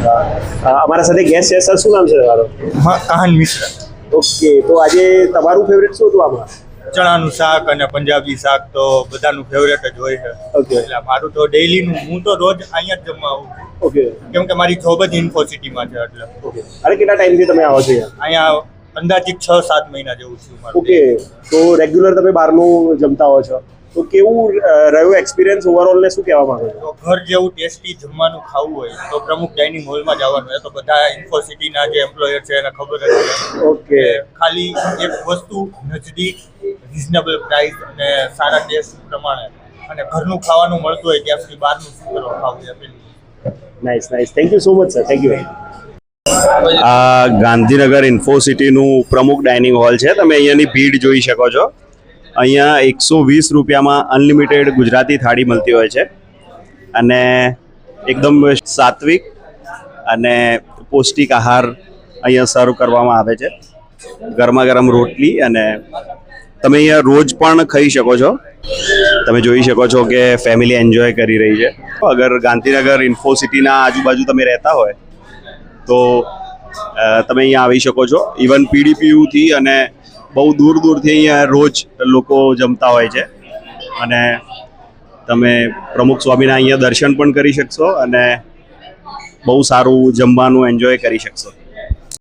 અમારા સાથે ગેસ્ટ છે. સર, શું નામ છે તમારું? હા, કાહન મિશ્રા. ઓકે, તો આજે તમારું ફેવરેટ શું હતું આમાં? ચણાનું શાક અને પંજાબી શાક તો બધાનું ફેવરેટ જ હોય છે. ઓકે. એટલે મારું તો ડેઈલીનું, હું તો રોજ અહીંયા જ જમવા આવું છું. ઓકે. કેમ કે મારી જોબ જ ઇન્ફોસિટીમાં છે. એટલે ઓકે. અરે, કેટલા ટાઈમથી તમે આવો છો અહીંયા અંદાજિત 6-7 મહિના જેવું છું મારું. ઓકે, તો રેગ્યુલર તમે બહારનું જમતા હો છો, તો કેવું રહ્યું એક્સપિરિયન્સ ઓવરઓલ ને શું કહેવા માંગો છો? તો ઘર જેવું ટેસ્ટી જમવાનું ખાવું હોય તો પ્રમુખ ડાઇનિંગ હોલમાં જવાનું. એ તો બધા ઇન્ફોસિટીના જે એમ્પ્લોયર છે એને ખબર જ છે. ઓકે. ખાલી એક વસ્તુ નજદીક, રિઝનેબલ પ્રાઇસ અને સારા ટેસ્ટ પ્રમાણે અને ઘરનું ખાવાનું મળતું હોય ત્યાં સુધી બહારનું શું કરવા ખાવું એ પેલું. Nice nice, thank you so much sir, thank you. આ ગાંધીનગર ઇન્ફોસિટીનું પ્રમુખ ડાઇનિંગ હોલ છે. તમે અહીંયાની ભીડ જોઈ શકો છો. અહીંયા 120 રૂપિયામાં અનલિમિટેડ ગુજરાતી થાળી મળતી હોય છે અને એકદમ સાત્વિક અને પૌષ્ટિક આહાર અહીંયા સર્વ કરવામાં આવે છે. ગરમા ગરમ રોટલી અને તમે અહીંયા રોજ પણ ખાઈ શકો છો. તમે જોઈ શકો છો કે ફેમિલી એન્જોય કરી રહી છે. અગર ગાંધીનગર ઇન્ફોસિટીના આજુબાજુ તમે રહેતા હોય તો તમે અહીંયા આવી શકો છો. ઇવન પીડીપીયુથી અને બહુ દૂર દૂરથી અહીંયા રોજ લોકો જમતા હોય છે અને તમે પ્રમુખ સ્વામીના અહીંયા દર્શન પણ કરી શકશો અને બહુ સારું જમવાનું એન્જોય કરી શકશો.